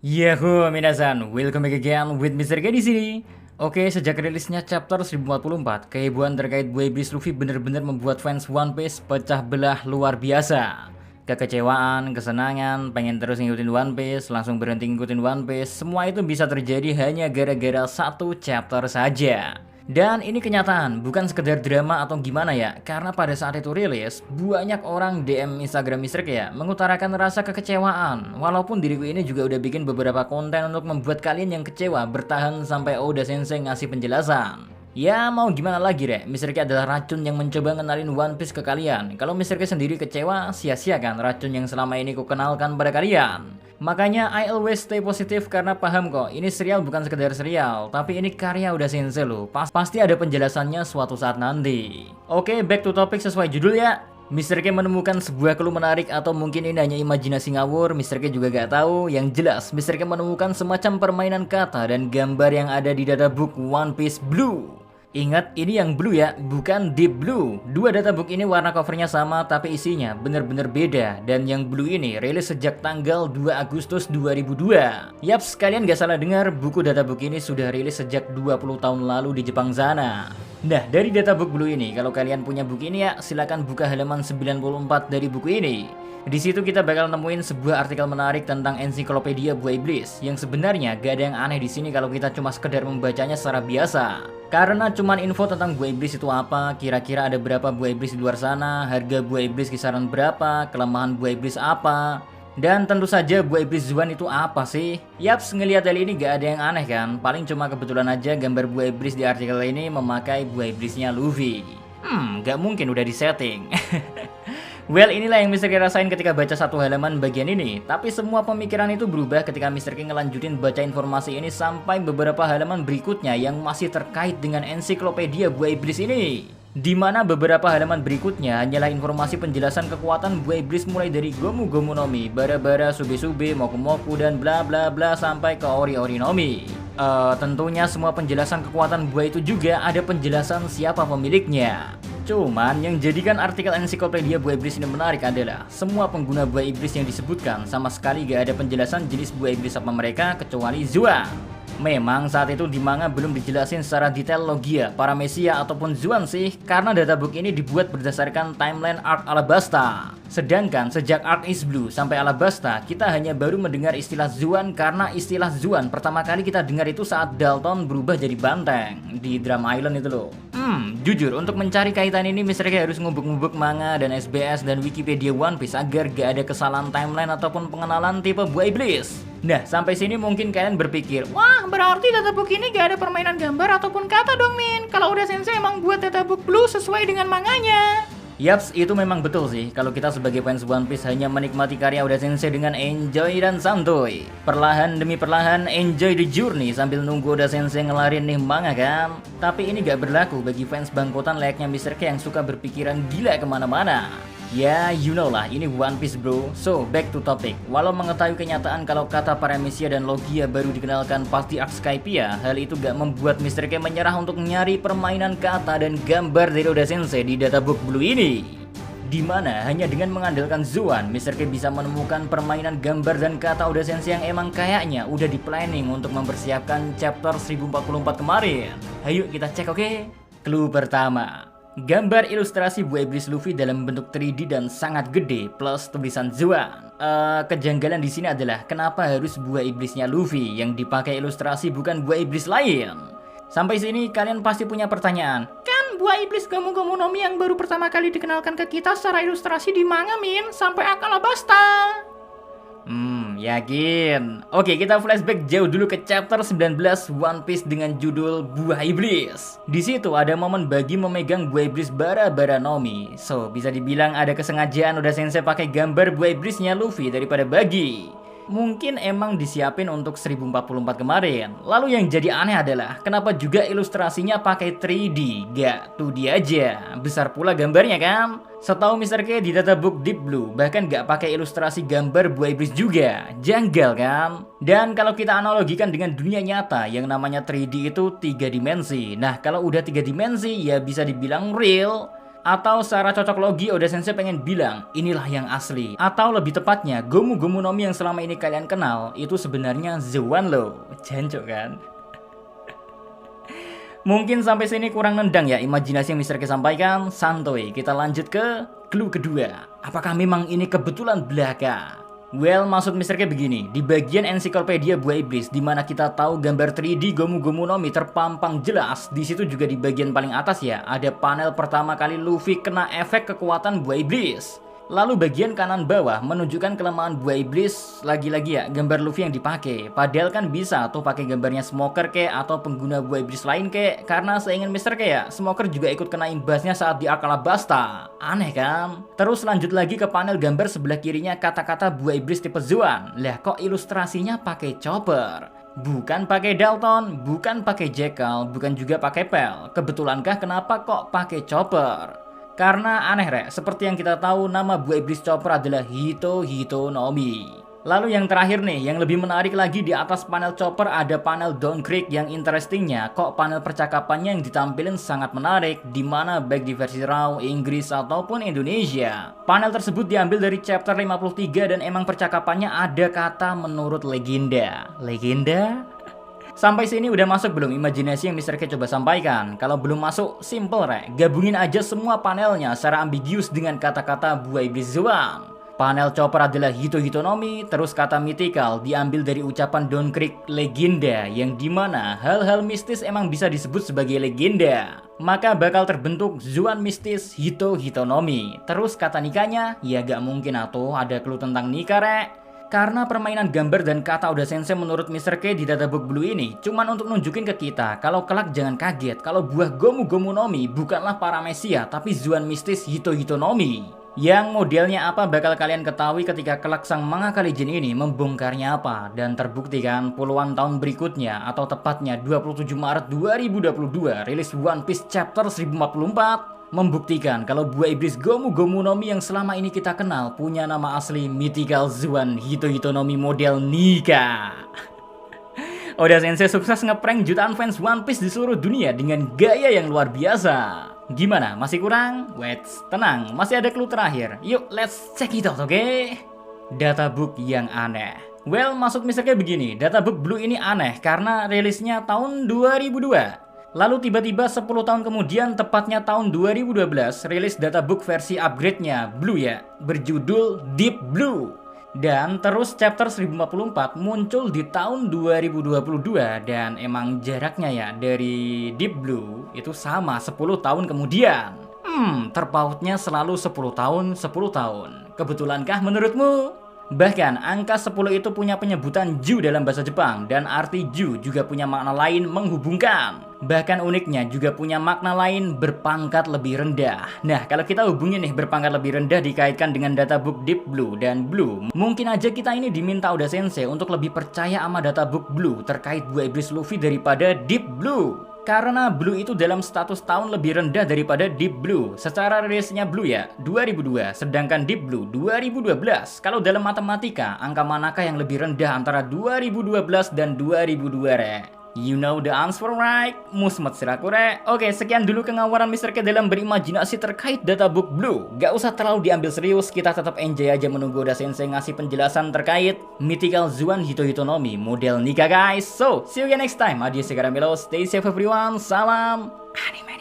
Yahoo minasan, welcome back again with Mr. K di sini. Oke, sejak rilisnya chapter 1044, kehebohan terkait Boy Blis Luffy benar-benar membuat fans One Piece pecah belah luar biasa. Kekecewaan, kesenangan, pengen terus ngikutin One Piece, langsung berhenti ngikutin One Piece, semua itu bisa terjadi hanya gara-gara satu chapter saja. Dan ini kenyataan, bukan sekedar drama atau gimana ya. Karena pada saat itu rilis, banyak orang DM Instagram Mr. K ya mengutarakan rasa kekecewaan. Walaupun diriku ini juga udah bikin beberapa konten untuk membuat kalian yang kecewa bertahan sampai Oda Sensei ngasih penjelasan. Ya mau gimana lagi Rek, Mr. K adalah racun yang mencoba ngenalin One Piece ke kalian. Kalau Mr. K sendiri kecewa, sia-sia kan racun yang selama ini ku kenalkan pada kalian. Makanya I always stay positif karena paham kok, ini serial bukan sekedar serial, tapi ini karya udah sensei loh. Pasti ada penjelasannya suatu saat nanti. Oke, back to topic sesuai judul ya. Mr. K menemukan sebuah clue menarik atau mungkin ini hanya imajinasi ngawur, Mr. K juga gak tahu. Yang jelas, Mr. K menemukan semacam permainan kata dan gambar yang ada di databook One Piece Blue. Ingat, ini yang blue ya, bukan deep blue. Dua databook ini warna covernya sama, tapi isinya bener-bener beda. Dan yang blue ini rilis sejak tanggal 2 Agustus 2002. Yaps, kalian gak salah dengar, buku databook ini sudah rilis sejak 20 tahun lalu di Jepang sana. Nah, dari databook blue ini, kalau kalian punya buku ini ya, silakan buka halaman 94 dari buku ini. Di situ kita bakal nemuin sebuah artikel menarik tentang ensiklopedia Boy Blis yang sebenarnya gak ada yang aneh di sini kalau kita cuma sekedar membacanya secara biasa. Karena cuman info tentang Boy Blis itu apa, kira-kira ada berapa Boy Blis di luar sana, harga Boy Blis kisaran berapa, kelemahan Boy Blis apa, dan tentu saja Boy Blis Zuan itu apa sih? Yaps, ngelihat hal ini gak ada yang aneh kan? Paling cuma kebetulan aja gambar Boy Blis di artikel ini memakai Boy Blisnya Luffy. Gak mungkin udah disetting. Well, inilah yang Mr. K rasain ketika baca satu halaman bagian ini. Tapi semua pemikiran itu berubah ketika Mr. K ngelanjutin baca informasi ini sampai beberapa halaman berikutnya yang masih terkait dengan ensiklopedia Boy Blis ini. Di mana beberapa halaman berikutnya hanyalah informasi penjelasan kekuatan Boy Blis mulai dari Gomu Gomu no Mi, Bara Bara, Sube Sube, Moku Moku, dan bla bla bla sampai ke Ori Ori no Mi. Tentunya semua penjelasan kekuatan buah itu juga ada penjelasan siapa pemiliknya. Cuman yang jadikan artikel ensiklopedia buah iblis ini menarik adalah semua pengguna buah iblis yang disebutkan sama sekali gak ada penjelasan jenis buah iblis apa mereka kecuali Zuan. Memang saat itu di manga belum dijelasin secara detail Logia, Paramecia ataupun Zuan sih, karena databook ini dibuat berdasarkan timeline arc Alabasta. Sedangkan sejak arc Is Blue sampai Alabasta, kita hanya baru mendengar istilah Zuan karena istilah Zuan pertama kali kita dengar itu saat Dalton berubah jadi banteng di Drum Island itu loh. Jujur untuk mencari kaitan ini Mr. K harus ngubek-ngubek manga dan SBS dan Wikipedia One Piece agar gak ada kesalahan timeline ataupun pengenalan tipe buah iblis. Nah, sampai sini mungkin kalian berpikir, wah berarti databook ini gak ada permainan gambar ataupun kata dong Min. Kalau udah sensei emang buat databook blue sesuai dengan manganya. Yaps, itu memang betul sih. Kalau kita sebagai fans One Piece hanya menikmati karya Oda Sensei dengan enjoy dan santuy. Perlahan demi perlahan enjoy the journey sambil nunggu Oda Sensei ngelarin nih manga kan. Tapi ini gak berlaku bagi fans bangkotan layaknya Mr. K yang suka berpikiran gila kemana-mana. Ya, you know lah, ini One Piece bro. So, back to topic. Walau mengetahui kenyataan kalau kata Paramecia dan Logia baru dikenalkan pas di arc Skypiea, hal itu gak membuat Mr. K menyerah untuk nyari permainan kata dan gambar dari Oda Sensei di databook blue ini. Dimana hanya dengan mengandalkan Zuan, Mr. K bisa menemukan permainan gambar dan kata Oda Sensei yang emang kayaknya udah di planning untuk mempersiapkan chapter 1044 kemarin. Ayo kita cek oke? Clue pertama. Gambar ilustrasi buah iblis Luffy dalam bentuk 3D dan sangat gede plus tulisan Zuan. Kejanggalan di sini adalah kenapa harus buah iblisnya Luffy yang dipakai ilustrasi bukan buah iblis lain? Sampai sini kalian pasti punya pertanyaan. Kan buah iblis Gomu Gomu no Mi yang baru pertama kali dikenalkan ke kita secara ilustrasi di manga Min sampai Alabasta. Yakin? Oke, kita flashback jauh dulu ke chapter 19 One Piece dengan judul Buah Iblis. Di situ ada momen Bagi memegang buah iblis Bara Bara no Mi. So, bisa dibilang ada kesengajaan Oda Sensei pakai gambar buah iblisnya Luffy daripada Bagi. Mungkin emang disiapin untuk 1044 kemarin. Lalu yang jadi aneh adalah kenapa juga ilustrasinya pakai 3D, gak 2D aja. Besar pula gambarnya kan? Setahu Mr. K di databook Deep Blue bahkan gak pakai ilustrasi gambar buah iblis juga. Janggal kan? Dan kalau kita analogikan dengan dunia nyata yang namanya 3D itu 3 dimensi. Nah, kalau udah 3 dimensi ya bisa dibilang real. Atau secara cocok logi Oda Sensei pengen bilang inilah yang asli. Atau lebih tepatnya Gomu Gomu no Mi yang selama ini kalian kenal itu sebenarnya The One loh. Jancok kan? Mungkin sampai sini kurang nendang ya imajinasi yang Mr. K sampaikan. Santuy, kita lanjut ke clue kedua. Apakah memang ini kebetulan belaka? Well, maksud Mr. K begini, di bagian ensiklopedia Buah Iblis di mana kita tahu gambar 3D Gomu Gomu no Mi terpampang jelas, di situ juga di bagian paling atas ya, ada panel pertama kali Luffy kena efek kekuatan Buah Iblis. Lalu bagian kanan bawah menunjukkan kelemahan Buah Iblis, lagi-lagi ya gambar Luffy yang dipakai. Padahal kan bisa tuh pakai gambarnya Smoker kek atau pengguna Buah Iblis lain kek, karena seingin Mr. K ya, Smoker juga ikut kena imbasnya saat di Alabasta. Aneh kan? Terus lanjut lagi ke panel gambar sebelah kirinya kata-kata Buah Iblis tipe Zoan. Lah kok ilustrasinya pakai chopper? Bukan pakai Dalton, bukan pakai Jackal, bukan juga pakai Pel. Kebetulankah kenapa kok pakai chopper? Karena aneh rek, seperti yang kita tahu nama Buah Iblis Chopper adalah Hito Hito no Mi. Lalu yang terakhir nih, yang lebih menarik lagi di atas panel Chopper ada panel Dawn Creek yang interestingnya kok panel percakapannya yang ditampilin sangat menarik, dimana baik di versi RAW, Inggris ataupun Indonesia. Panel tersebut diambil dari chapter 53 dan emang percakapannya ada kata menurut legenda. Legenda? Sampai sini udah masuk belum imajinasi yang Mr. K coba sampaikan? Kalau belum masuk, simple rek. Gabungin aja semua panelnya secara ambigius dengan kata-kata Buah Iblis Zoan. Panel Chopper adalah Hito Hito no Mi, terus kata mythical diambil dari ucapan Dawn Creek legenda, yang dimana hal-hal mistis emang bisa disebut sebagai legenda. Maka bakal terbentuk Zoan mistis Hito Hito no Mi. Terus kata nikahnya, ya gak mungkin atuh ada clue tentang nikah rek. Karena permainan gambar dan kata Oda Sensei menurut Mr. K di Databook Blue ini cuman untuk nunjukin ke kita kalau kelak jangan kaget kalau buah Gomu Gomu no Mi bukanlah Paramecia tapi Zoan mistis Hito Hito no Mi. Yang modelnya apa bakal kalian ketahui ketika kelak sang manga Kalijin ini membongkarnya apa, dan terbukti kan puluhan tahun berikutnya atau tepatnya 27 Maret 2022 rilis One Piece chapter 1044 membuktikan kalau Buah Iblis Gomu Gomu no Mi yang selama ini kita kenal punya nama asli Mythical Zoan Hito Hito no Mi model Nika. Oda Sensei sukses ngeprank jutaan fans One Piece di seluruh dunia dengan gaya yang luar biasa. Gimana? Masih kurang? Wait, tenang, masih ada clue terakhir. Yuk, let's check it out, oke? Databook yang aneh. Well, maksud Mr. K begini, Databook Blue ini aneh karena rilisnya tahun 2002. Lalu tiba-tiba 10 tahun kemudian, tepatnya tahun 2012, rilis databook versi upgrade-nya Blue ya, berjudul Deep Blue. Dan terus chapter 1044 muncul di tahun 2022 dan emang jaraknya ya dari Deep Blue itu sama 10 tahun kemudian. Terpautnya selalu 10 tahun, 10 tahun. Kebetulankah menurutmu? Bahkan angka 10 itu punya penyebutan ju dalam bahasa Jepang, dan arti ju juga punya makna lain menghubungkan. Bahkan uniknya juga punya makna lain berpangkat lebih rendah. Nah, kalau kita hubungin nih berpangkat lebih rendah dikaitkan dengan databook Deep Blue dan Blue, mungkin aja kita ini diminta Oda Sensei untuk lebih percaya sama databook Blue terkait Buah Iblis Luffy daripada Deep Blue. Karena Blue itu dalam status tahun lebih rendah daripada Deep Blue. Secara rilisnya Blue ya 2002, sedangkan Deep Blue 2012. Kalau dalam matematika, angka manakah yang lebih rendah antara 2012 dan 2002 rek? You know the answer right? Musmet sirakure. Oke, sekian dulu kengawaran Mr. K dalam berimajinasi terkait databook Blue. Gak usah terlalu diambil serius, kita tetap enjoy aja menunggu Oda Sensei ngasih penjelasan terkait Mythical Zoan Hito Hito no Mi model Nika guys. So, see you again next time. Adios sekarang Milo, stay safe everyone. Salam anime.